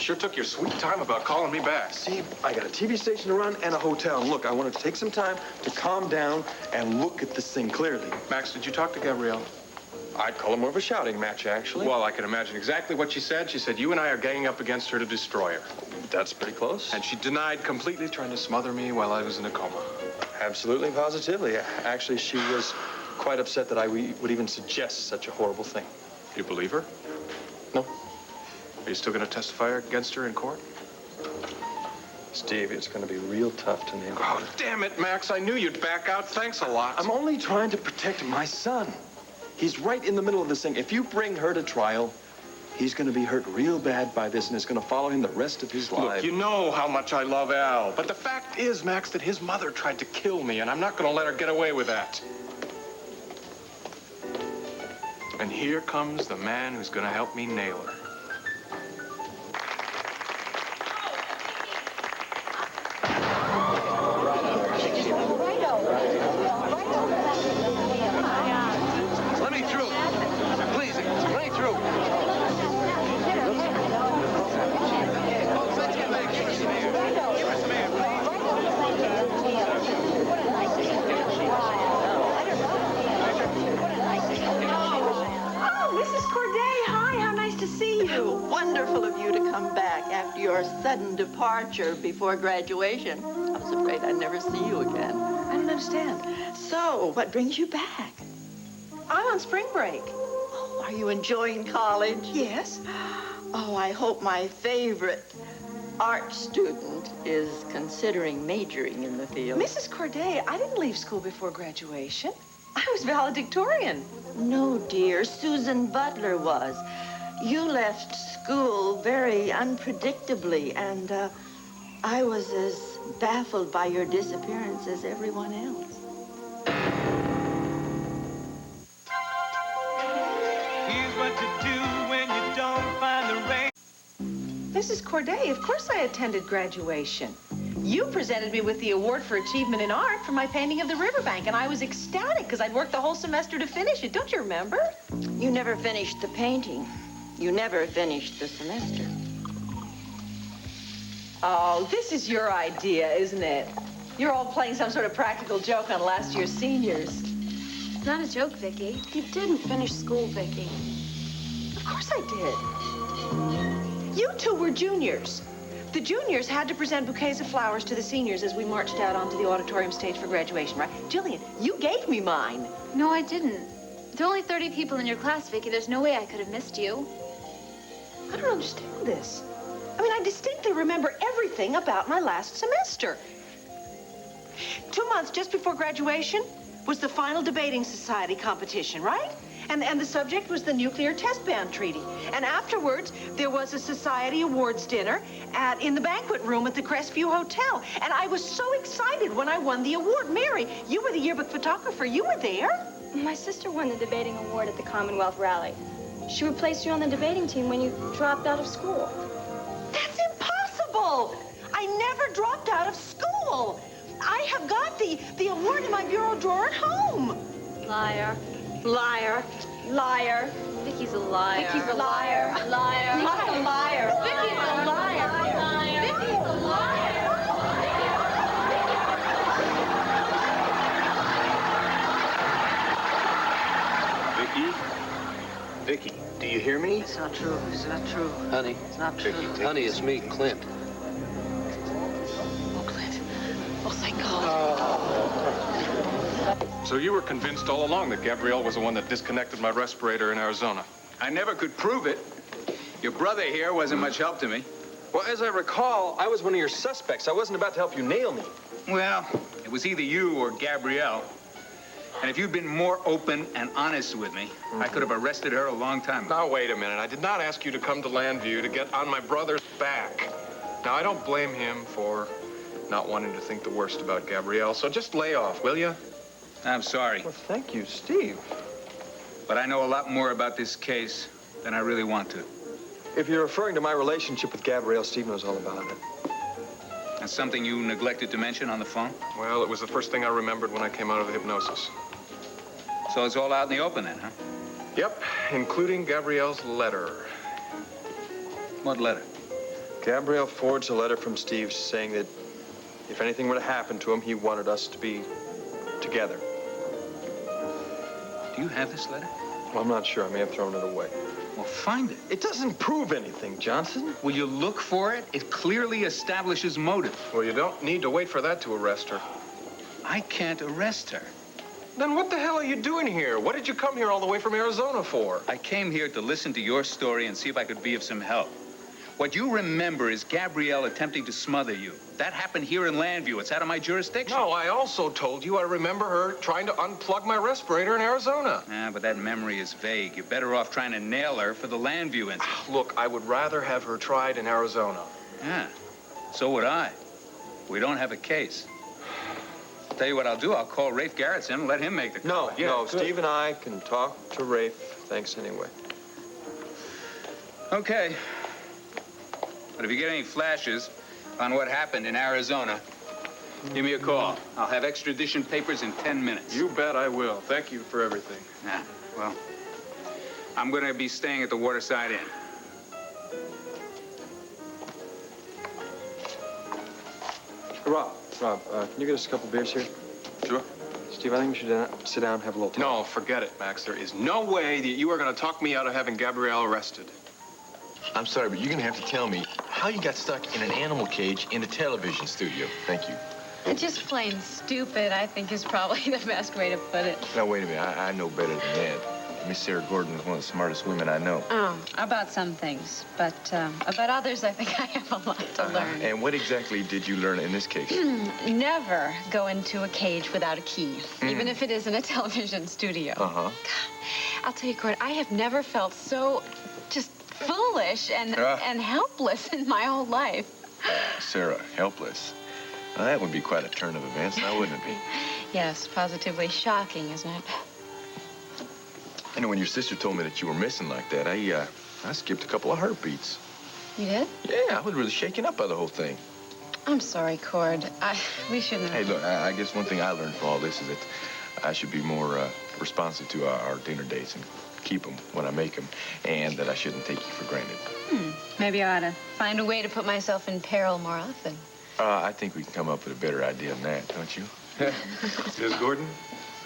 sure took your sweet time about calling me back. See, I got a TV station to run and a hotel. And look, I wanted to take some time to calm down and look at this thing clearly. Max, did you talk to Gabrielle? I'd call it more of a shouting match, actually. Well, I can imagine exactly what she said. She said you and I are ganging up against her to destroy her. That's pretty close. And she denied completely trying to smother me while I was in a coma. Absolutely, positively. Actually, she was quite upset that I would even suggest such a horrible thing. You believe her? No. Are you still going to testify against her in court? Steve, it's going to be real tough to name. Oh, damn it, Max. I knew you'd back out. Thanks a lot. I'm only trying to protect my son. He's right in the middle of this thing. If you bring her to trial, he's going to be hurt real bad by this, and it's going to follow him the rest of his life. Look, you know how much I love Al. But the fact is, Max, that his mother tried to kill me, and I'm not going to let her get away with that. And here comes the man who's going to help me nail her. Let me through. Please, let me through. Folks, let's get back. Give us some air. Give us some air, Oh, Mrs. Corday, hi, how nice to see you. Wonderful of you to come back after your sudden departure before graduation. I was afraid I'd never see you again. I don't understand. So, what brings you back? I'm on spring break. Oh, are you enjoying college? Yes. Oh, I hope my favorite art student is considering majoring in the field. Mrs. Corday, I didn't leave school before graduation. I was valedictorian. No, dear, Susan Butler was. You left school very unpredictably, and I was as baffled by your disappearance as everyone else. Here's what to do when you don't find the rain. Mrs. Corday, of course I attended graduation. You presented me with the award for achievement in art for my painting of the riverbank, and I was ecstatic because I'd worked the whole semester to finish it. Don't you remember? You never finished the painting. You never finished the semester. Oh, this is your idea, isn't it? You're all playing some sort of practical joke on last year's seniors. It's not a joke, Vicky. You didn't finish school, Vicky. Of course I did. You two were juniors. The juniors had to present bouquets of flowers to the seniors as we marched out onto the auditorium stage for graduation, right? Jillian, you gave me mine. No, I didn't. There are only 30 people in your class, Vicky. There's no way I could have missed you. I don't understand this. I mean, I distinctly remember everything about my last semester. 2 months just before graduation was the final debating society competition, right? And the subject was the nuclear test ban treaty. And afterwards, there was a society awards dinner in the banquet room at the Crestview Hotel. And I was so excited when I won the award. Mary, you were the yearbook photographer. You were there. My sister won the debating award at the Commonwealth Rally. She replaced you on the debating team when you dropped out of school. That's impossible. I never dropped out of school. I have got the award in my bureau drawer at home. Liar. Liar. Liar. Vicky's a liar. Vicky's a liar. Liar. Vicky's a liar. Vicky's a liar. Vicky's a liar. Vicky, do you hear me? It's not true. It's not true. Honey. It's not true. Vicky, honey, it's me, Clint. Oh, Clint. Oh, thank God. So you were convinced all along that Gabrielle was the one that disconnected my respirator in Arizona? I never could prove it. Your brother here wasn't much help to me. Well, as I recall, I was one of your suspects. I wasn't about to help you nail me. Well, it was either you or Gabrielle. And if you'd been more open and honest with me, I could have arrested her a long time ago. Now, wait a minute. I did not ask you to come to Landview to get on my brother's back. Now, I don't blame him for not wanting to think the worst about Gabrielle, so just lay off, will you? I'm sorry, Well, thank you, Steve. but I know a lot more about this case than I really want to. If you're referring to my relationship with Gabrielle, Steve knows all about it. That's something you neglected to mention on the phone? Well, it was the first thing I remembered when I came out of the hypnosis. So it's all out in the open then, huh? Yep, including Gabrielle's letter. What letter? Gabrielle forged a letter from Steve saying that if anything were to happen to him, he wanted us to be together. Do you have this letter? Well, I'm not sure. I may have thrown it away. Well, find it. It doesn't prove anything, Johnson. Will you look for it? It clearly establishes motive. Well, you don't need to wait for that to arrest her. I can't arrest her. Then what the hell are you doing here? What did you come here all the way from Arizona for? I came here to listen to your story and see if I could be of some help. What you remember is Gabrielle attempting to smother you. That happened here in Landview. It's out of my jurisdiction. No, I also told you I remember her trying to unplug my respirator in Arizona. But that memory is vague. You're better off trying to nail her for the Landview incident. Look, I would rather have her tried in Arizona. Yeah, so would I. We don't have a case. Tell you what I'll do. I'll call Rafe Garrettson and let him make the call. No, Steve and I can talk to Rafe. Thanks anyway. Okay. But if you get any flashes on what happened in Arizona, give me a call. I'll have extradition papers in 10 minutes. You bet I will. Thank you for everything. Well, I'm going to be staying at the Waterside Inn. Rob, can you get us a couple beers here? Sure. Steve, I think we should sit down and have a little talk. No, forget it, Max. There is no way that you are going to talk me out of having Gabrielle arrested. I'm sorry, but you're gonna have to tell me how you got stuck in an animal cage in a television studio. Thank you. Just plain stupid, I think, is probably the best way to put it. Now, wait a minute. I know better than that. Miss Sarah Gordon is one of the smartest women I know. Oh, about some things. But about others, I think I have a lot to learn. And what exactly did you learn in this case? Never go into a cage without a key, even if it is in a television studio. Uh-huh. I'll tell you, Cord, I have never felt so just foolish and helpless in my whole life. Sarah, helpless. Now, that would be quite a turn of events, now wouldn't it be? Yes, positively shocking, isn't it? I know when your sister told me that you were missing like that, I skipped a couple of heartbeats. You did? Yeah, I was really shaken up by the whole thing. I'm sorry, Cord. We shouldn't have... Hey, look, I guess one thing I learned from all this is that I should be more responsive to our dinner dates and keep them when I make them, and that I shouldn't take you for granted. Maybe I ought to find a way to put myself in peril more often. I think we can come up with a better idea than that, don't you? Ms. Gordon,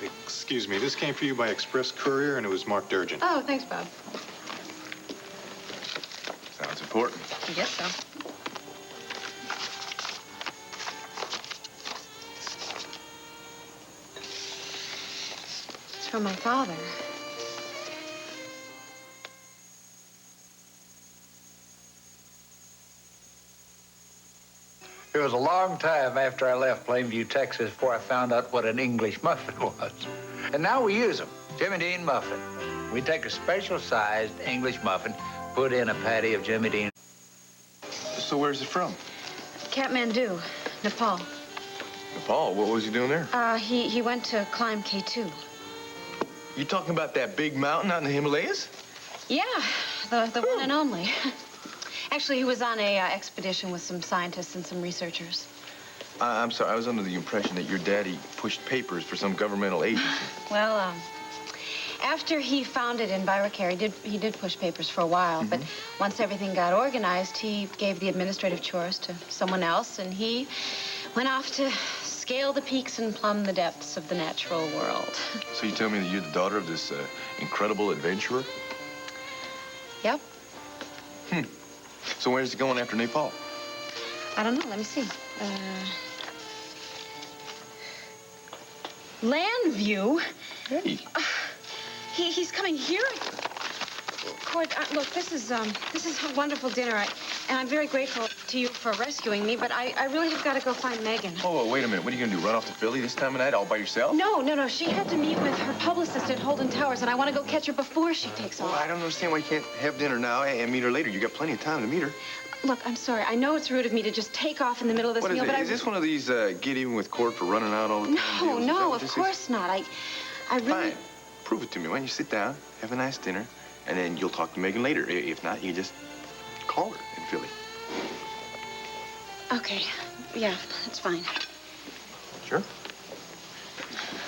excuse me. This came for you by express courier, and it was marked urgent. Oh, thanks, Bob. Sounds important. I guess so. It's from my father. It was a long time after I left Plainview, Texas, before I found out what an English muffin was. And now we use them. Jimmy Dean muffin. We take a special-sized English muffin, put in a patty of Jimmy Dean. So where's it from? Kathmandu, Nepal. Nepal? What was he doing there? He went to climb K2. You talking about that big mountain out in the Himalayas? Yeah, the one and only. Actually, he was on a expedition with some scientists and some researchers. I'm sorry, I was under the impression that your daddy pushed papers for some governmental agency. Well, after he founded in Bairakere, he did push papers for a while, but once everything got organized, he gave the administrative chores to someone else, and he went off to scale the peaks and plumb the depths of the natural world. So you tell me that you're the daughter of this incredible adventurer? Yep. So where's he going after Nepal? I don't know. Let me see. Landview? Hey. He's coming here. Cord, look, this is a wonderful dinner, and I'm very grateful to you for rescuing me, but I really have got to go find Megan. Oh, wait a minute. What are you going to do, run off to Philly this time of night all by yourself? No. She had to meet with her publicist at Holden Towers, and I want to go catch her before she takes off. Well, I don't understand why you can't have dinner now and meet her later. You got plenty of time to meet her. Look, I'm sorry. I know it's rude of me to just take off in the middle of this What is meal, it? but Is this one of these get even with court for running out all the time? No, of course not. I really... Fine. Prove it to me. Why don't you sit down, have a nice dinner, and then you'll talk to Megan later. If not, you just call her in Philly. Okay. Yeah, that's fine. Sure.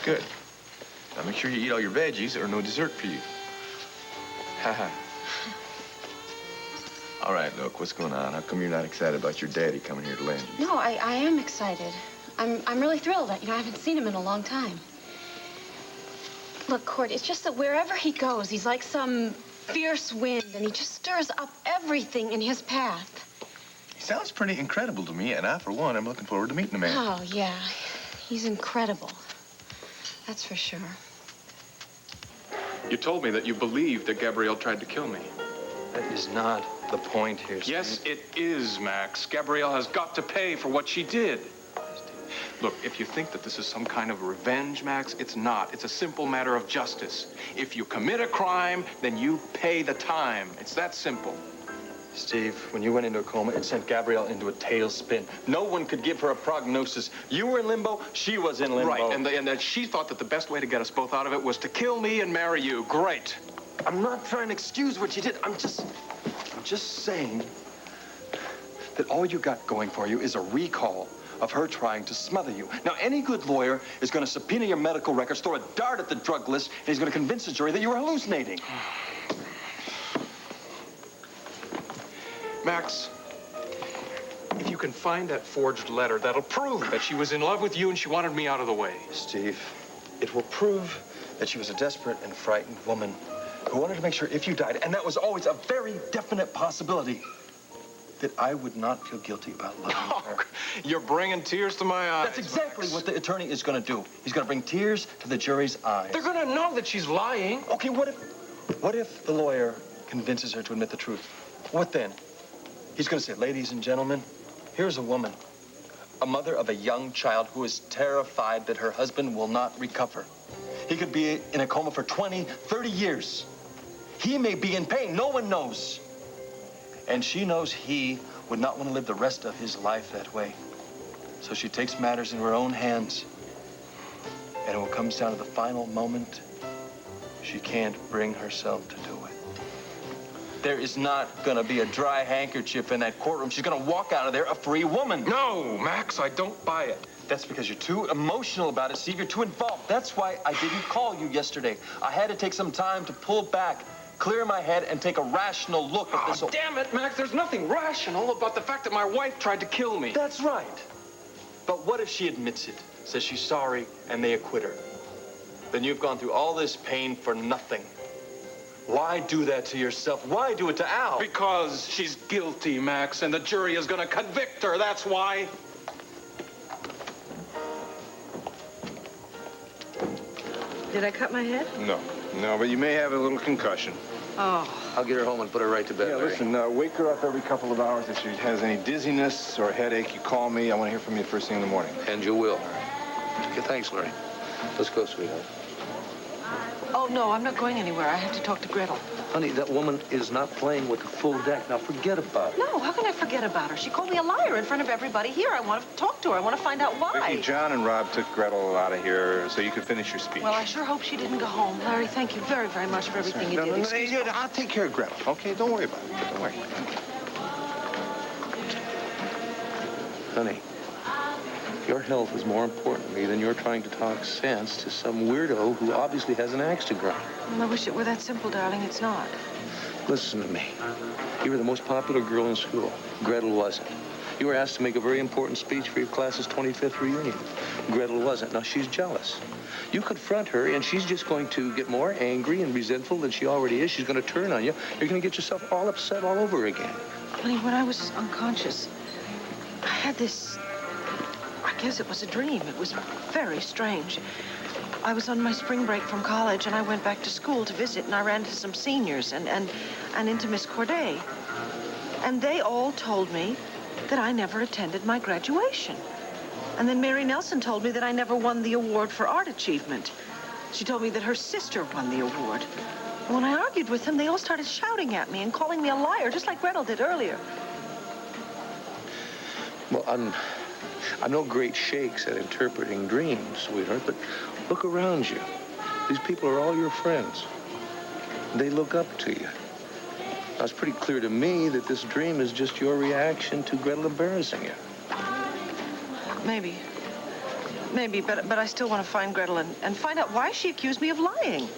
Good. Now make sure you eat all your veggies or no dessert for you. Ha ha. All right, look, what's going on? How come you're not excited about your daddy coming here to Landview? No, I am excited. I'm really thrilled. You know, I haven't seen him in a long time. Look, Court, it's just that wherever he goes, he's like some fierce wind, and he just stirs up everything in his path. He sounds pretty incredible to me, and I, for one, am looking forward to meeting the man. Oh, yeah. He's incredible. That's for sure. You told me that you believed that Gabrielle tried to kill me. That is not the point here, Steve. Yes, it is, Max. Gabrielle has got to pay for what she did. Look, if you think that this is some kind of revenge, Max, it's not. It's a simple matter of justice. If you commit a crime, then you pay the time. It's that simple. Steve, when you went into a coma, it sent Gabrielle into a tailspin. No one could give her a prognosis. You were in limbo, she was in limbo. Right, and that she thought that the best way to get us both out of it was to kill me and marry you. Great. I'm not trying to excuse what you did. I'm just saying that all you got going for you is a recall of her trying to smother you. Now, any good lawyer is going to subpoena your medical records, throw a dart at the drug list, and he's going to convince the jury that you were hallucinating. Max, if you can find that forged letter, that'll prove that she was in love with you and she wanted me out of the way. Steve, it will prove that she was a desperate and frightened woman who wanted to make sure if you died, and that was always a very definite possibility, that I would not feel guilty about loving her. You're bringing tears to my eyes. That's exactly Max. what the attorney is going to do. He's going to bring tears to the jury's eyes. They're going to know that she's lying. Okay, what if the lawyer convinces her to admit the truth? What then? He's going to say, ladies and gentlemen, here's a woman, a mother of a young child who is terrified that her husband will not recover. He could be in a coma for 20, 30 years. He may be in pain. No one knows. And she knows he would not want to live the rest of his life that way. So she takes matters into her own hands. And when it comes down to the final moment, she can't bring herself to do it. There is not going to be a dry handkerchief in that courtroom. She's going to walk out of there a free woman. No, Max, I don't buy it. That's because you're too emotional about it, Steve. You're too involved. That's why I didn't call you yesterday. I had to take some time to pull back, clear my head, and take a rational look at this. Oh, damn it, Max. There's nothing rational about the fact that my wife tried to kill me. That's right. But what if she admits it, says she's sorry, and they acquit her? Then you've gone through all this pain for nothing. Why do that to yourself? Why do it to Al? Because she's guilty, Max, and the jury is going to convict her. That's why. Did I cut my head? No, but you may have a little concussion. Oh. I'll get her home and put her right to bed. Yeah, listen, wake her up every couple of hours. If she has any dizziness or headache, you call me. I want to hear from you first thing in the morning. And you will. Okay, thanks, Larry. Let's go, sweetheart. Oh, no, I'm not going anywhere. I have to talk to Gretel. Honey, that woman is not playing with the full deck. Now, forget about it. No, how can I forget about her? She called me a liar in front of everybody here. I want to talk to her. I want to find out why. Vicky, John and Rob took Gretel out of here so you could finish your speech. Well, I sure hope she didn't go home. Larry, thank you very, very much for everything you did. Excuse me. I'll take care of Gretel, okay? Don't worry about it. Don't worry. Honey, your health is more important to me than you're trying to talk sense to some weirdo who obviously has an axe to grind. Well, I wish it were that simple, darling. It's not. Listen to me. You were the most popular girl in school. Gretel wasn't. You were asked to make a very important speech for your class's 25th reunion. Gretel wasn't. Now, she's jealous. You confront her, and she's just going to get more angry and resentful than she already is. She's going to turn on you. You're going to get yourself all upset all over again. Honey, when I was unconscious, I had this... I guess it was a dream. It was very strange. I was on my spring break from college, and I went back to school to visit, and I ran into some seniors and into Miss Corday. And they all told me that I never attended my graduation. And then Mary Nelson told me that I never won the award for art achievement. She told me that her sister won the award. And when I argued with them, they all started shouting at me and calling me a liar, just like Gretel did earlier. Well, I'm no great shakes at interpreting dreams, sweetheart, but look around you. These people are all your friends. They look up to you. Now, it's pretty clear to me that this dream is just your reaction to Gretel embarrassing you. Maybe, but I still want to find Gretel and find out why she accused me of lying.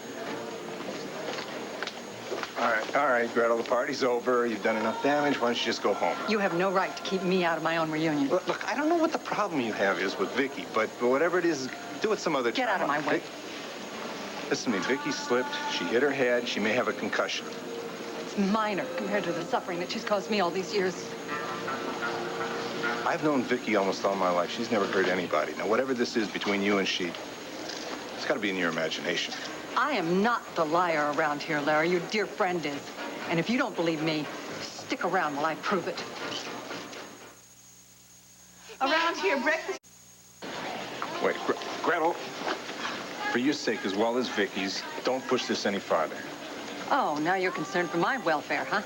All right, Gretel, the party's over. You've done enough damage. Why don't you just go home? You have no right to keep me out of my own reunion. Look, I don't know what the problem you have is with Vicky, but whatever it is, do it some other time. Get out of my way. Listen to me, Vicky slipped. She hit her head. She may have a concussion. It's minor compared to the suffering that she's caused me all these years. I've known Vicky almost all my life. She's never hurt anybody. Now, whatever this is between you and she, it's got to be in your imagination. I am not the liar around here, Larry. Your dear friend is. And if you don't believe me, stick around while I prove it. Around here, breakfast. Wait, Gretel, for your sake as well as Vicky's, don't push this any farther. Oh, now you're concerned for my welfare, huh?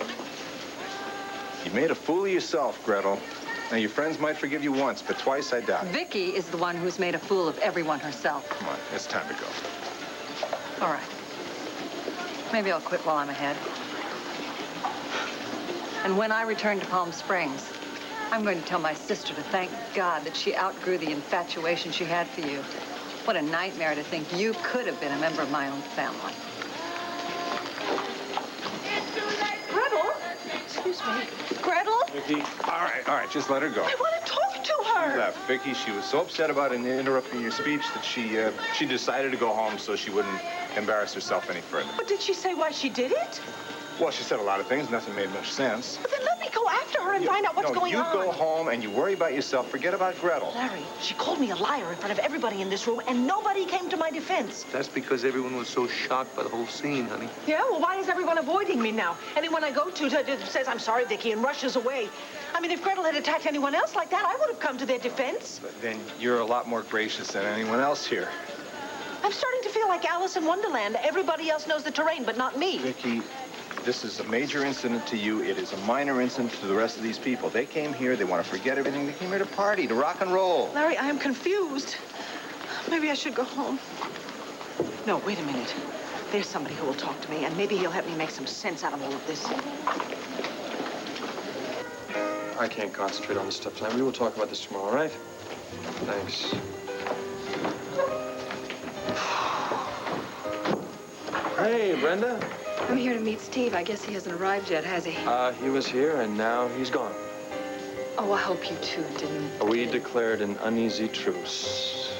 You made a fool of yourself, Gretel. Now, your friends might forgive you once, but twice I doubt it. Vicky is the one who's made a fool of everyone herself. Come on, it's time to go. All right. Maybe I'll quit while I'm ahead. And when I return to Palm Springs, I'm going to tell my sister to thank God that she outgrew the infatuation she had for you. What a nightmare to think you could have been a member of my own family. Gretel? Excuse me. Gretel? Vicky, all right, just let her go. I want to talk to her. She left. Vicky, she was so upset about interrupting your speech that she decided to go home so she wouldn't embarrass herself any further. But did she say why she did it? Well, she said a lot of things. Nothing made much sense. But then let me go after her and find out what's going on. You go home and you worry about yourself. Forget about Gretel. Larry, she called me a liar in front of everybody in this room, and nobody came to my defense. That's because everyone was so shocked by the whole scene, honey. Yeah, well, why is everyone avoiding me now? Anyone I go to says, I'm sorry, Vicky, and rushes away. I mean, if Gretel had attacked anyone else like that, I would have come to their defense. But then you're a lot more gracious than anyone else here. I'm starting to feel like Alice in Wonderland. Everybody else knows the terrain, but not me. Vicky, this is a major incident to you. It is a minor incident to the rest of these people. They came here. They want to forget everything. They came here to party, to rock and roll. Larry, I am confused. Maybe I should go home. No, wait a minute. There's somebody who will talk to me, and maybe he'll help me make some sense out of all of this. I can't concentrate on this stuff tonight. We will talk about this tomorrow, all right? Thanks. Hey, Brenda. I'm here to meet Steve. I guess he hasn't arrived yet, has he? He was here, and now he's gone. Oh, I hope you two didn't. We declared an uneasy truce.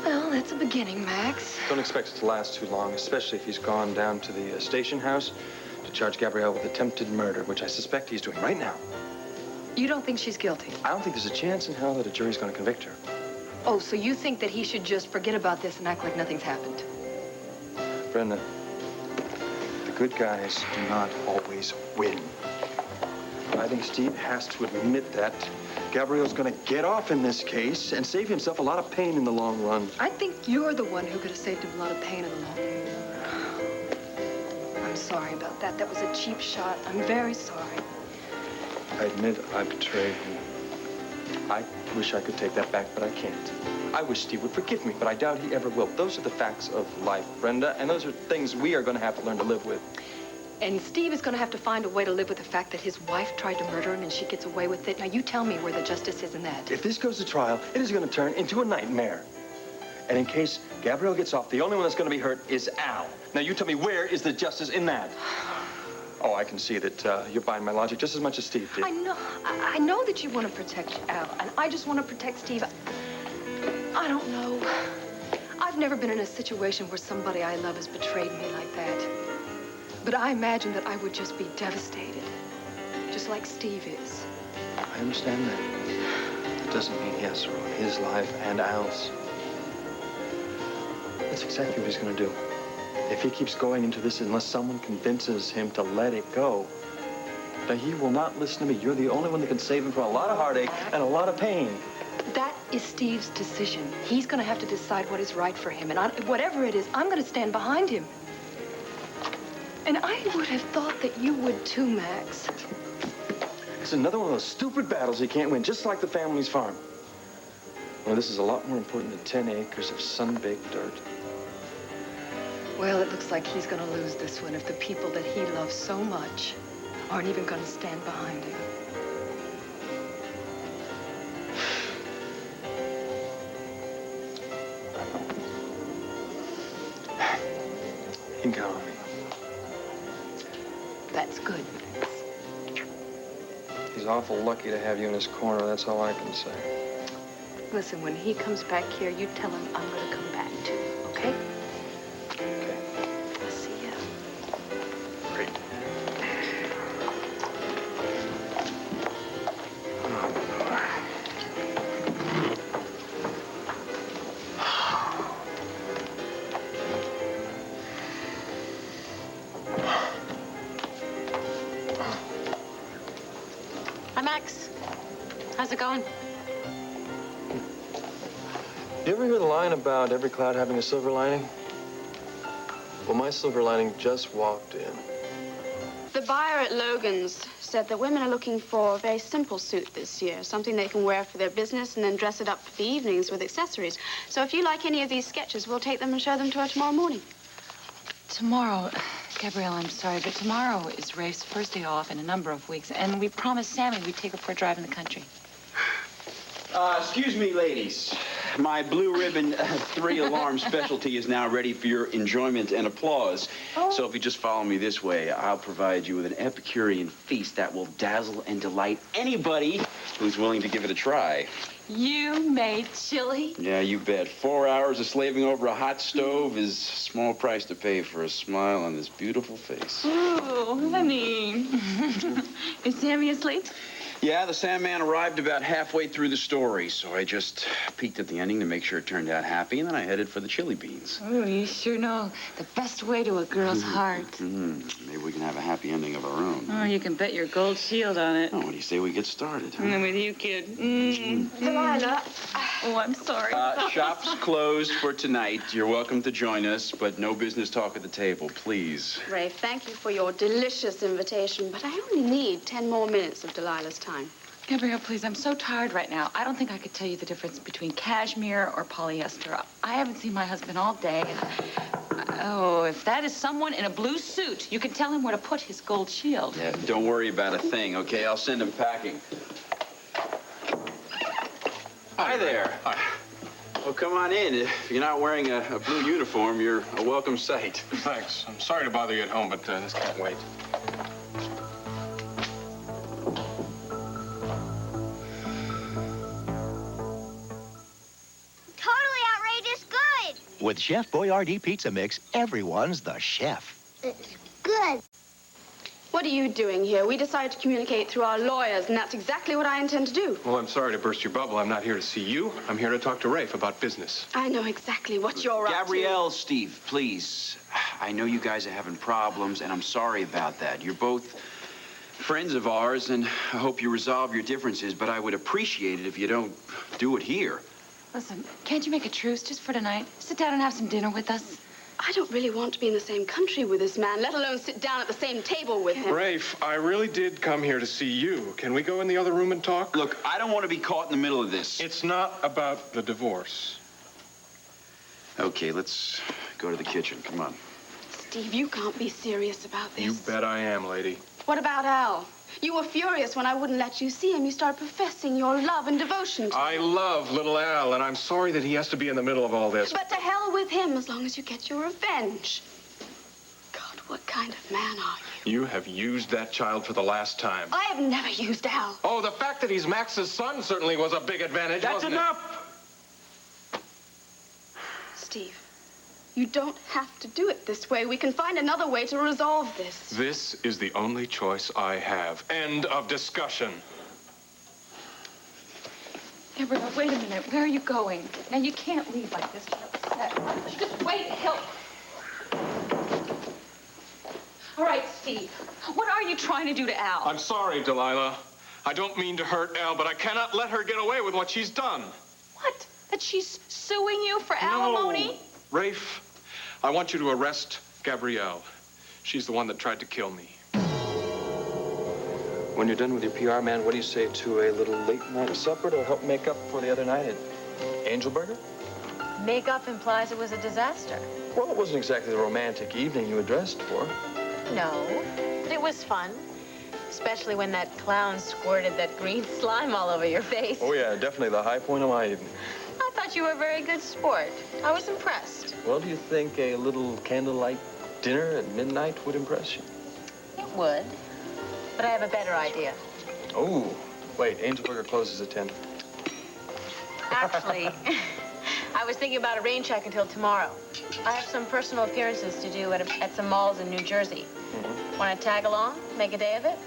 Well, that's a beginning, Max. Don't expect it to last too long, especially if he's gone down to the station house to charge Gabrielle with attempted murder, which I suspect he's doing right now. You don't think she's guilty? I don't think there's a chance in hell that a jury's going to convict her. Oh, so you think that he should just forget about this and act like nothing's happened? Brenda, the good guys do not always win. I think Steve has to admit that. Gabrielle's going to get off in this case and save himself a lot of pain in the long run. I think you're the one who could have saved him a lot of pain in the long run. I'm sorry about that. That was a cheap shot. I'm very sorry. I admit I betrayed him. I wish I could take that back, but I can't. I wish Steve would forgive me, but I doubt he ever will. Those are the facts of life, Brenda, and those are things we are going to have to learn to live with. And Steve is going to have to find a way to live with the fact that his wife tried to murder him and she gets away with it. Now, you tell me where the justice is in that. If this goes to trial, it is going to turn into a nightmare. And in case Gabrielle gets off, the only one that's going to be hurt is Al. Now, you tell me, where is the justice in that? Oh, I can see that you're buying my logic just as much as Steve did. I know that you want to protect Al, and I just want to protect Steve. I don't know. I've never been in a situation where somebody I love has betrayed me like that. But I imagine that I would just be devastated, just like Steve is. I understand that. It doesn't mean he has to ruin his life and Al's. That's exactly what he's going to do. If he keeps going into this unless someone convinces him to let it go, then he will not listen to me. You're the only one that can save him from a lot of heartache and a lot of pain. That is Steve's decision. He's going to have to decide what is right for him. And whatever it is, I'm going to stand behind him. And I would have thought that you would too, Max. It's another one of those stupid battles he can't win, just like the family's farm. Well, this is a lot more important than 10 acres of sun-baked dirt. Well, it looks like he's going to lose this one if the people that he loves so much aren't even going to stand behind him. You can count on me. good. He's awful lucky to have you in his corner, that's all I can say. Listen, when he comes back here, you tell him I'm going to come back too, okay? Okay. I'll see ya. Great. Hi, Max. How's it going? You ever hear the line about every cloud having a silver lining? Well, my silver lining just walked in. The buyer at Logan's said that women are looking for a very simple suit this year, something they can wear for their business and then dress it up for the evenings with accessories. So if you like any of these sketches, we'll take them and show them to her tomorrow morning. Tomorrow, Gabrielle, I'm sorry, but tomorrow is Rafe's first day off in a number of weeks, and we promised Sammy we'd take her for a drive in the country. Excuse me, ladies. My blue ribbon 3-alarm specialty is now ready for your enjoyment and applause. Oh. So if you just follow me this way, I'll provide you with an Epicurean feast that will dazzle and delight anybody who's willing to give it a try. You made chili? Yeah, you bet. 4 hours of slaving over a hot stove is a small price to pay for a smile on this beautiful face. Oh, honey. Is Sammy asleep? Yeah, the Sandman arrived about halfway through the story, so I just peeked at the ending to make sure it turned out happy, and then I headed for the chili beans. Oh, you sure know the best way to a girl's heart. Maybe we can have a happy ending of our own. Oh, you can bet your gold shield on it. Oh, what do you say we get started, huh? With you, kid. Delilah. Oh, I'm sorry. Shop's closed for tonight. You're welcome to join us, but no business talk at the table, please. Rafe, thank you for your delicious invitation, but I only need 10 more minutes of Delilah's time. Gabrielle, please, I'm so tired right now. I don't think I could tell you the difference between cashmere or polyester. I haven't seen my husband all day. Oh, if that is someone in a blue suit, you can tell him where to put his gold shield. Yeah, don't worry about a thing, okay? I'll send him packing. Hi there. Hi. Well, come on in. If you're not wearing a blue uniform, you're a welcome sight. Thanks. I'm sorry to bother you at home, but this can't wait. Totally outrageous good. With Chef Boyardee Pizza Mix, everyone's the chef. It's good. What are you doing here? We decided to communicate through our lawyers, and that's exactly what I intend to do. Well, I'm sorry to burst your bubble. I'm not here to see you. I'm here to talk to Rafe about business. I know exactly what you're up to. Gabrielle, Steve, please. I know you guys are having problems, and I'm sorry about that. You're both friends of ours, and I hope you resolve your differences, but I would appreciate it if you don't do it here. Listen, can't you make a truce just for tonight? Sit down and have some dinner with us. I don't really want to be in the same country with this man, let alone sit down at the same table with him. Rafe, I really did come here to see you. Can we go in the other room and talk? Look, I don't want to be caught in the middle of this. It's not about the divorce. Okay, let's go to the kitchen. Come on. Steve, you can't be serious about this. You bet I am, lady. What about Al? You were furious when I wouldn't let you see him. You started professing your love and devotion to him. I love little Al, and I'm sorry that he has to be in the middle of all this. But to hell with him as long as you get your revenge. God, what kind of man are you? You have used that child for the last time. I have never used Al. Oh, the fact that he's Max's son certainly was a big advantage, That's wasn't enough! Steve, you don't have to do it this way. We can find another way to resolve this. This is the only choice I have. End of discussion. Gabrielle, wait a minute. Where are you going? Now, you can't leave like this. You're upset. Just wait. Help. All right, Steve. What are you trying to do to Al? I'm sorry, Delilah. I don't mean to hurt Al, but I cannot let her get away with what she's done. What? That she's suing you for alimony? No. Rafe, I want you to arrest Gabrielle. She's the one that tried to kill me. When you're done with your PR, man, what do you say to a little late-night supper to help make up for the other night at Angel Burger? Makeup implies it was a disaster. Well, it wasn't exactly the romantic evening you had dressed for. No, but it was fun. Especially when that clown squirted that green slime all over your face. Oh, yeah, definitely the high point of my evening. I thought you were a very good sport. I was impressed. Well, do you think a little candlelight dinner at midnight would impress you? It would. But I have a better idea. Oh, wait, Angelsburger closes at 10. Actually, I was thinking about a rain check until tomorrow. I have some personal appearances to do at some malls in New Jersey. Want to tag along? Make a day of it?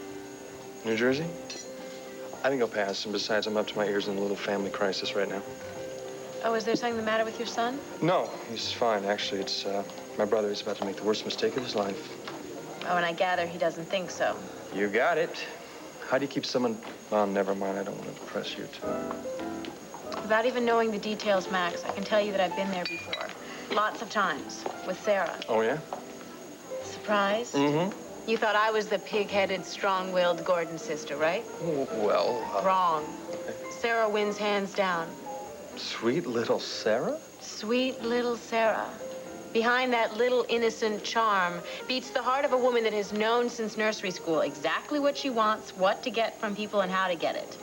New Jersey? I think I'll pass, and besides, I'm up to my ears in a little family crisis right now. Oh, is there something the matter with your son? No, he's fine, actually. It's, my brother. He's about to make the worst mistake of his life. Oh, and I gather he doesn't think so. You got it. How do you keep someone... Oh, never mind. I don't want to press you too. Without even knowing the details, Max, I can tell you that I've been there before. Lots of times. With Sarah. Oh, yeah? Surprised? Mm-hmm. You thought I was the pig-headed, strong-willed Gordon sister, right? Well... Wrong. Sarah wins hands down. Sweet little Sarah? Sweet little Sarah. Behind that little innocent charm beats the heart of a woman that has known since nursery school exactly what she wants, what to get from people, and how to get it.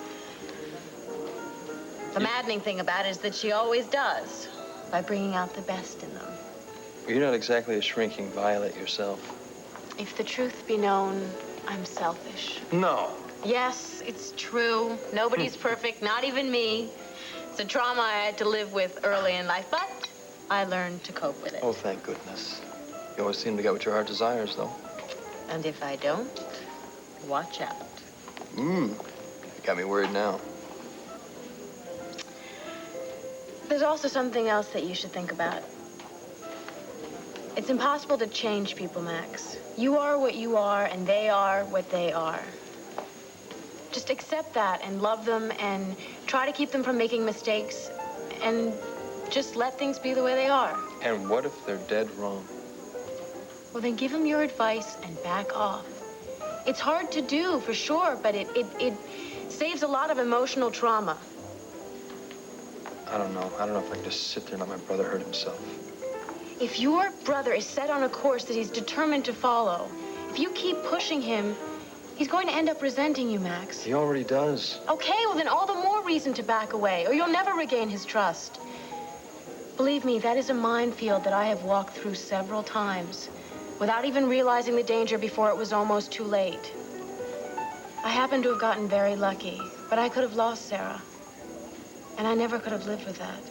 The maddening thing about it is that she always does, by bringing out the best in them. You're not exactly a shrinking violet yourself. If the truth be known, I'm selfish. No. Yes, it's true. Nobody's perfect, not even me. It's a trauma I had to live with early in life, but I learned to cope with it. Oh, thank goodness. You always seem to get what your heart desires, though. And if I don't, watch out. You got me worried now. There's also something else that you should think about. It's impossible to change people, Max. You are what you are, and they are what they are. Just accept that and love them and try to keep them from making mistakes and just let things be the way they are. And what if they're dead wrong? Well, then give them your advice and back off. It's hard to do, for sure, but it saves a lot of emotional trauma. I don't know. I don't know if I can just sit there and let my brother hurt himself. If your brother is set on a course that he's determined to follow, if you keep pushing him, he's going to end up resenting you, Max. He already does. Okay, well then all the more reason to back away, or you'll never regain his trust. Believe me, that is a minefield that I have walked through several times, without even realizing the danger before it was almost too late. I happen to have gotten very lucky, but I could have lost Sarah. And I never could have lived with that.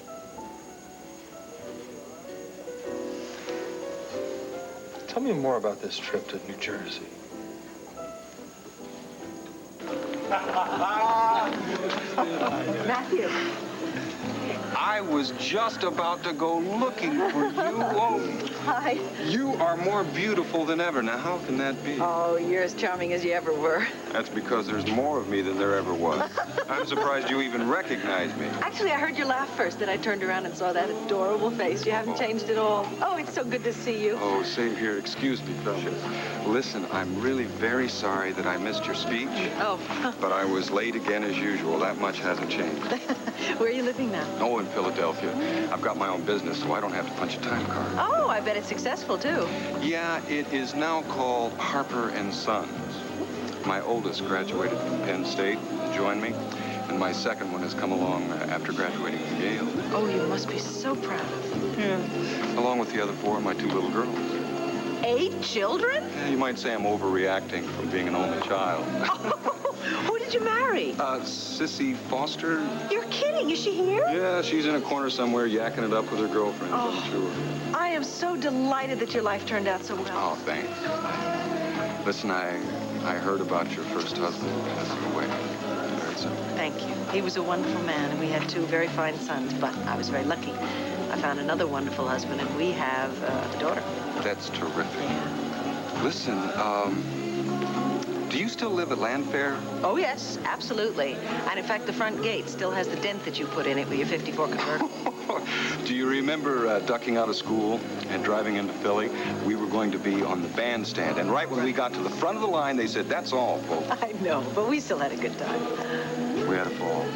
Tell me more about this trip to New Jersey. Matthew. I was just about to go looking for you. Oh, Hi. you are more beautiful than ever. Now, how can that be? Oh, you're as charming as you ever were. That's because there's more of me than there ever was. I'm surprised you even recognized me. Actually, I heard your laugh first, then I turned around and saw that adorable face. You haven't changed at all. Oh, it's so good to see you. Oh, same here. Excuse me, fellas. Listen, I'm really very sorry that I missed your speech. Oh. But I was late again as usual. That much hasn't changed. Where are you living now? Oh, in Philadelphia. I've got my own business, so I don't have to punch a time card. Oh, I bet it's successful, too. Yeah, it is now called Harper & Sons. My oldest graduated from Penn State and joined me, and my second one has come along after graduating from Yale. Oh, you must be so proud of them. Yeah. Along with the other four, my two little girls. 8 children? Yeah, you might say I'm overreacting from being an only child. Who did you marry? Sissy Foster. You're kidding. Is she here? Yeah, she's in a corner somewhere yakking it up with her girlfriends, I'm sure. I am so delighted that your life turned out so well. Oh, thanks. Listen, I heard about your first husband passing away. Very simple. Thank you. He was a wonderful man, and we had 2 very fine sons, but I was very lucky. I found another wonderful husband, and we have a daughter. That's terrific. Listen, do you still live at Landfair? Oh, yes, absolutely. And in fact, the front gate still has the dent that you put in it with your '54 convertible. Do you remember ducking out of school and driving into Philly? We were going to be on the bandstand, and right when we got to the front of the line, they said, "That's all, folks." I know, but we still had a good time. We had a ball.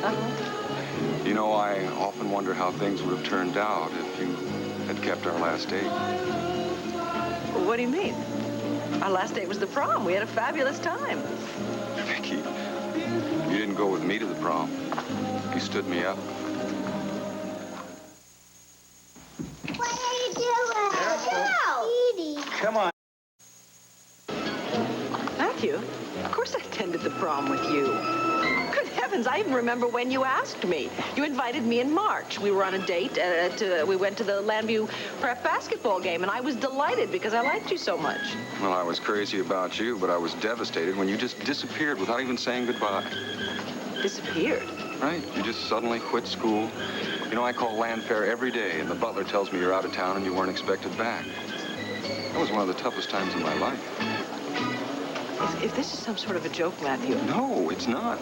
You know, I often wonder how things would have turned out if you had kept our last date. What do you mean? Our last date was the prom. We had a fabulous time. Vicky, you didn't go with me to the prom. You stood me up. What are you doing? No! Edie. Come on. Matthew, of course I did. prom with you. Good heavens, I even remember when you asked me. You invited me in March. We were on a date. We went to the Landview Prep basketball game, and I was delighted because I liked you so much. Well, I was crazy about you, but I was devastated when you just disappeared without even saying goodbye. Disappeared? Right. You just suddenly quit school. You know, I call land fair every day, and the butler tells me you're out of town and you weren't expected back. That was one of the toughest times in my life. If this is some sort of a joke, Matthew. No, it's not.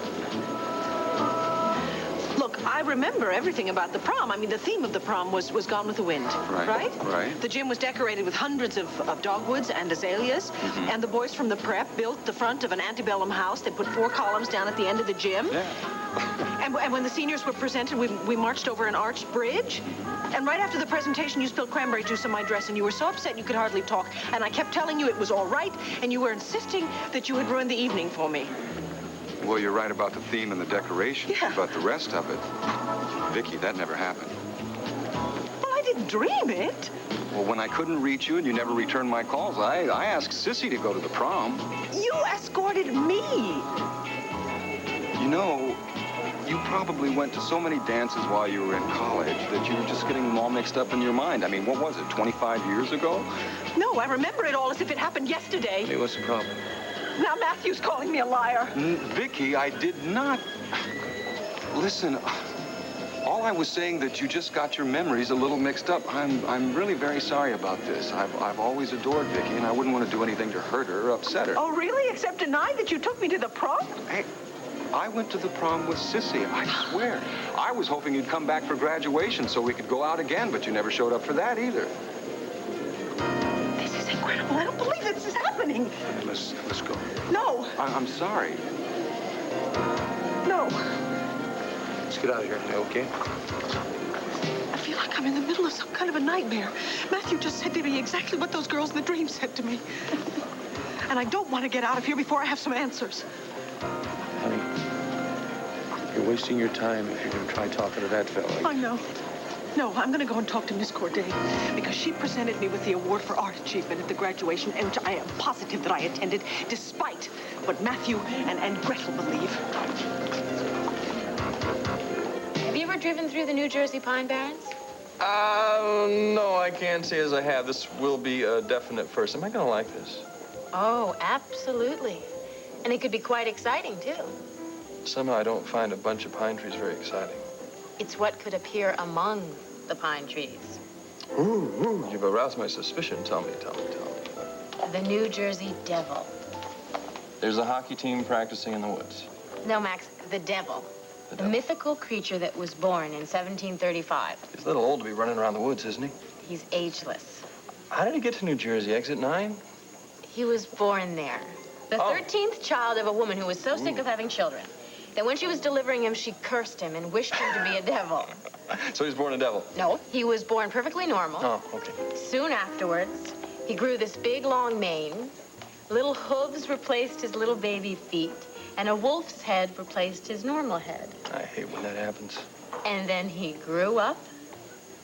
Look, I remember everything about the prom. I mean, the theme of the prom was Gone with the Wind, right? Right. The gym was decorated with hundreds of dogwoods and azaleas, and the boys from the prep built the front of an antebellum house. They put 4 columns down at the end of the gym. Yeah. And when the seniors were presented, we marched over an arched bridge. And right after the presentation, you spilled cranberry juice on my dress, and you were so upset you could hardly talk. And I kept telling you it was all right, and you were insisting that you had ruined the evening for me. Well, you're right about the theme and the decoration, Yeah. but the rest of it, Vicky, that never happened. Well, I didn't dream it. Well, when I couldn't reach you and you never returned my calls, I asked Sissy to go to the prom. You escorted me. You know, you probably went to so many dances while you were in college that you were just getting them all mixed up in your mind. I mean, what was it, 25 years ago? No, I remember it all as if it happened yesterday. Hey, what's the problem? Now Matthew's calling me a liar. Vicky, I did not. Listen, all I was saying that you just got your memories a little mixed up. I'm really very sorry about this. I've always adored Vicky, and I wouldn't want to do anything to hurt her or upset her. Oh, really? Except deny that you took me to the prom? Hey, I went to the prom with Sissy, I swear. I was hoping you'd come back for graduation so we could go out again, but you never showed up for that either. This is incredible. I don't believe this is happening. Let's go. No. I'm sorry. No. Let's get out of here, okay? I feel like I'm in the middle of some kind of a nightmare. Matthew just said to me exactly what those girls in the dream said to me. And I don't want to get out of here before I have some answers. Honey, you're wasting your time if you're going to try talking to that fella. I know. No, I'm going to go and talk to Miss Corday because she presented me with the award for art achievement at the graduation, and which I am positive that I attended, despite what Matthew and Gretel believe. Have you ever driven through the New Jersey Pine Barrens? No, I can't say as I have. This will be a definite first. Am I going to like this? Oh, absolutely. And it could be quite exciting, too. Somehow I don't find a bunch of pine trees very exciting. It's what could appear among the pine trees. Ooh, you've aroused my suspicion. Tell me. The New Jersey Devil. There's a hockey team practicing in the woods. No, Max, the devil. The mythical creature that was born in 1735. He's a little old to be running around the woods, isn't he? He's ageless. How did he get to New Jersey? Exit 9? He was born there. The 13th child of a woman who was so sick of having children that when she was delivering him, she cursed him and wished him to be a devil. So he's born a devil? No, he was born perfectly normal. Oh, okay. Soon afterwards, he grew this big, long mane. Little hooves replaced his little baby feet, and a wolf's head replaced his normal head. I hate when that happens. And then he grew up,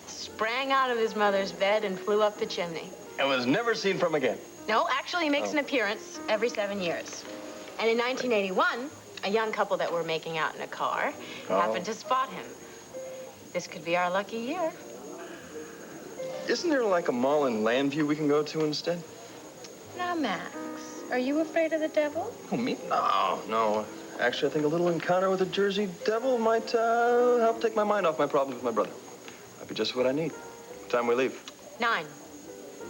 sprang out of his mother's bed, and flew up the chimney. And was never seen from again. No, actually, he makes an appearance every 7 years. And in 1981, a young couple that were making out in a car happened to spot him. This could be our lucky year. Isn't there like a mall in Landview we can go to instead? Now, Max, are you afraid of the devil? Oh, me? No. Actually, I think a little encounter with a Jersey devil might help take my mind off my problems with my brother. Might be just what I need. What time we leave? 9.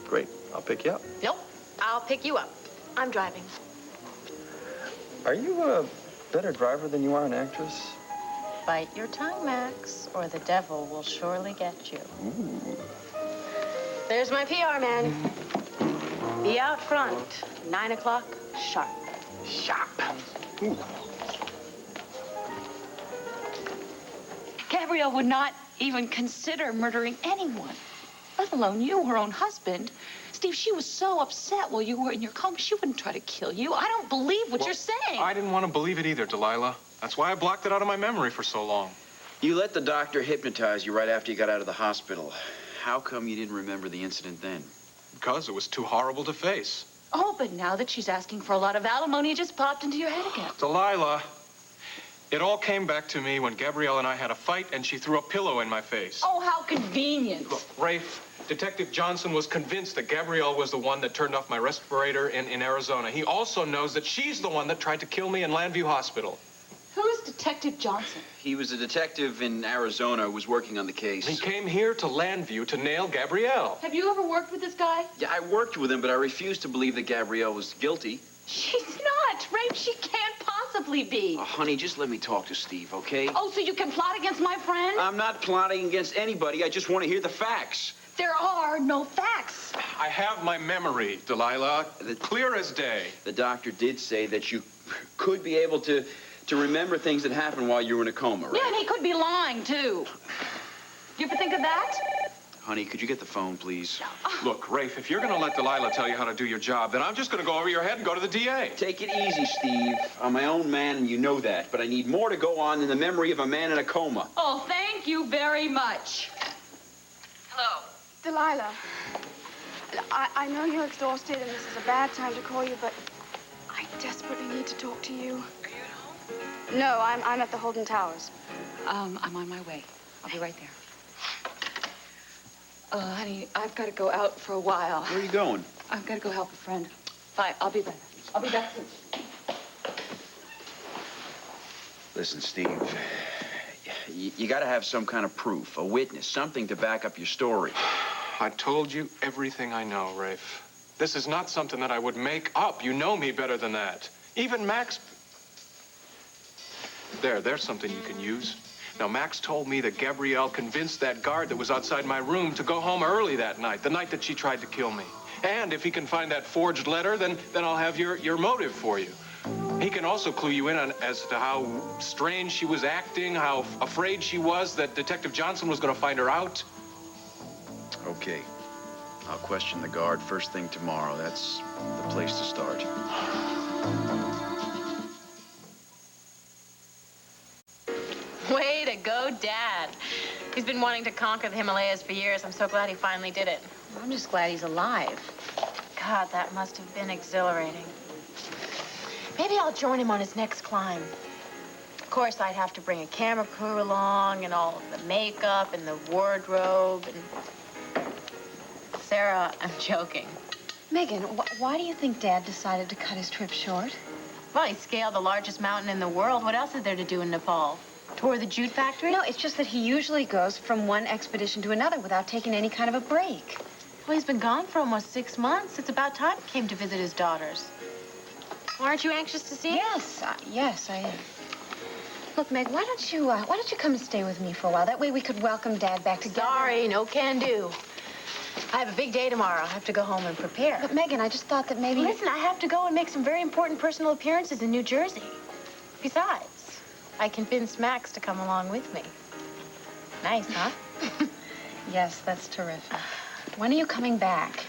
Great. I'll pick you up. Nope. I'll pick you up. I'm driving. Are you a better driver than you are an actress? Bite your tongue, Max, or the devil will surely get you. Ooh. There's my PR man. Be out front, 9 o'clock, sharp. Sharp. Ooh. Gabrielle would not even consider murdering anyone, let alone you, her own husband. Steve, she was so upset while you were in your coma, she wouldn't try to kill you. I don't believe what you're saying. I didn't want to believe it either, Delilah. That's why I blocked it out of my memory for so long. You let the doctor hypnotize you right after you got out of the hospital. How come you didn't remember the incident then? Because it was too horrible to face. Oh, but now that she's asking for a lot of alimony, it just popped into your head again. Delilah, it all came back to me when Gabrielle and I had a fight and she threw a pillow in my face. Oh, how convenient. Look, Rafe, Detective Johnson was convinced that Gabrielle was the one that turned off my respirator in Arizona. He also knows that she's the one that tried to kill me in Landview Hospital. Who is Detective Johnson? He was a detective in Arizona who was working on the case. He came here to Landview to nail Gabrielle. Have you ever worked with this guy? Yeah, I worked with him, but I refused to believe that Gabrielle was guilty. She's not, Rafe. She can't possibly be. Oh, honey, just let me talk to Steve, okay? Oh, so you can plot against my friend? I'm not plotting against anybody. I just want to hear the facts. There are no facts. I have my memory, Delilah, clear as day. The doctor did say that you could be able to remember things that happened while you were in a coma, right? Yeah, and he could be lying, too. You ever think of that? Honey, could you get the phone, please? Look, Rafe, if you're going to let Delilah tell you how to do your job, then I'm just going to go over your head and go to the DA. Take it easy, Steve. I'm my own man, and you know that. But I need more to go on than the memory of a man in a coma. Oh, thank you very much. Hello. Delilah, I know you're exhausted and this is a bad time to call you, but I desperately need to talk to you. Are you at home? No, I'm at the Holden Towers. I'm on my way. I'll be right there. Honey, I've got to go out for a while. Where are you going? I've got to go help a friend. Bye. I'll be back. I'll be back soon. Listen, Steve, you got to have some kind of proof, a witness, something to back up your story. I told you everything I know, Rafe. This is not something that I would make up. You know me better than that. Even Max... There's something you can use. Now, Max told me that Gabrielle convinced that guard that was outside my room to go home early that night, the night that she tried to kill me. And if he can find that forged letter, then I'll have your motive for you. He can also clue you in on as to how strange she was acting, how afraid she was that Detective Johnson was going to find her out. Okay. I'll question the guard first thing tomorrow. That's the place to start. Way to go, Dad. He's been wanting to conquer the Himalayas for years. I'm so glad he finally did it. I'm just glad he's alive. God, that must have been exhilarating. Maybe I'll join him on his next climb. Of course, I'd have to bring a camera crew along and all of the makeup and the wardrobe and... Sarah, I'm joking. Megan, why do you think Dad decided to cut his trip short? Well, he scaled the largest mountain in the world. What else is there to do in Nepal? Tour the jute factory? No, it's just that he usually goes from one expedition to another without taking any kind of a break. Well, he's been gone for almost 6 months. It's about time he came to visit his daughters. Well, aren't you anxious to see him? Yes, I am. Look, Meg, why don't you come and stay with me for a while? That way we could welcome Dad back together. Sorry, no can do. I have a big day tomorrow. I have to go home and prepare. But, Megan, I just thought that maybe... Listen, I have to go and make some very important personal appearances in New Jersey. Besides, I convinced Max to come along with me. Nice, huh? Yes, that's terrific. When are you coming back?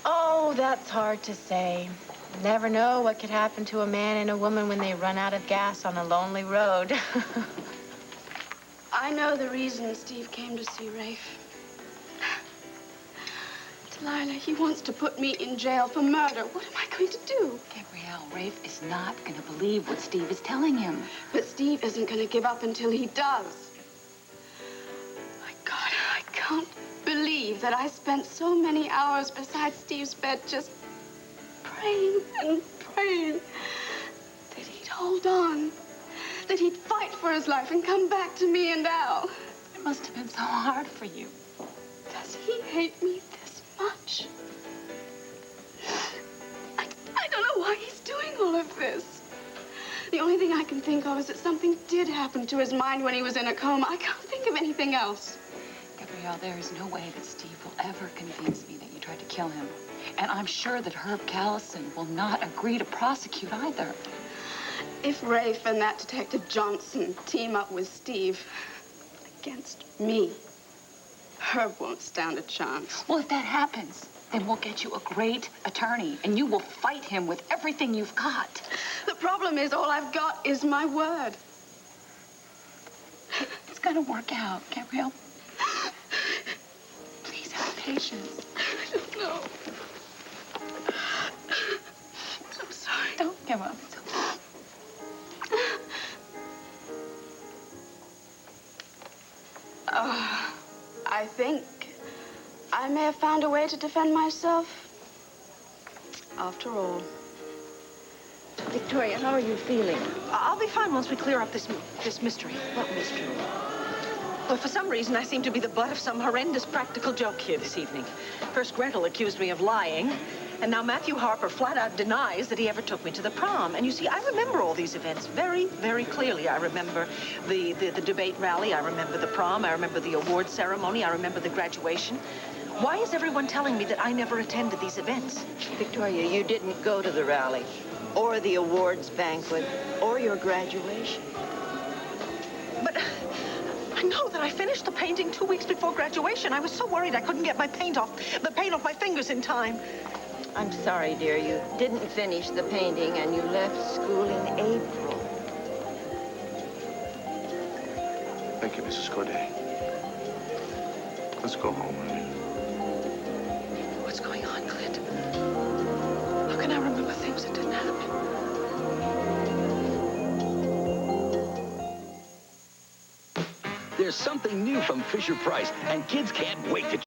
Oh, that's hard to say. Never know what could happen to a man and a woman when they run out of gas on a lonely road. I know the reason Steve came to see Rafe. Delilah, he wants to put me in jail for murder. What am I going to do? Gabrielle, Rafe is not going to believe what Steve is telling him. But Steve isn't going to give up until he does. My God, I can't believe that I spent so many hours beside Steve's bed just praying and praying that he'd hold on, that he'd fight for his life and come back to me and Al. It must have been so hard for you. Does he hate me this much? I don't know why he's doing all of this. The only thing I can think of is that something did happen to his mind when he was in a coma. I can't think of anything else. Gabrielle, there is no way that Steve will ever convince me that you tried to kill him. And I'm sure that Herb Callison will not agree to prosecute either. If Rafe and that Detective Johnson team up with Steve against me, Herb won't stand a chance. Well, if that happens, then we'll get you a great attorney, and you will fight him with everything you've got. The problem is all I've got is my word. It's gonna work out, Gabrielle. Please have patience. I don't know. Come on. Oh, I think I may have found a way to defend myself. After all. Victoria, how are you feeling? I'll be fine once we clear up this mystery. What mystery? Well, for some reason, I seem to be the butt of some horrendous practical joke here this evening. First, Gretel accused me of lying, and now Matthew Harper flat out denies that he ever took me to the prom. And you see, I remember all these events very, very clearly. I remember the debate rally. I remember the prom. I remember the award ceremony. I remember the graduation. Why is everyone telling me that I never attended these events? Victoria, you didn't go to the rally, or the awards banquet, or your graduation. But I know that I finished the painting 2 weeks before graduation. I was so worried I couldn't get the paint off my fingers in time. I'm sorry, dear. You didn't finish the painting, and you left school in April. Thank you, Mrs. Corday. Let's go home, honey. What's going on, Clint? How can I remember things that didn't happen? There's something new from Fisher-Price, and kids can't wait to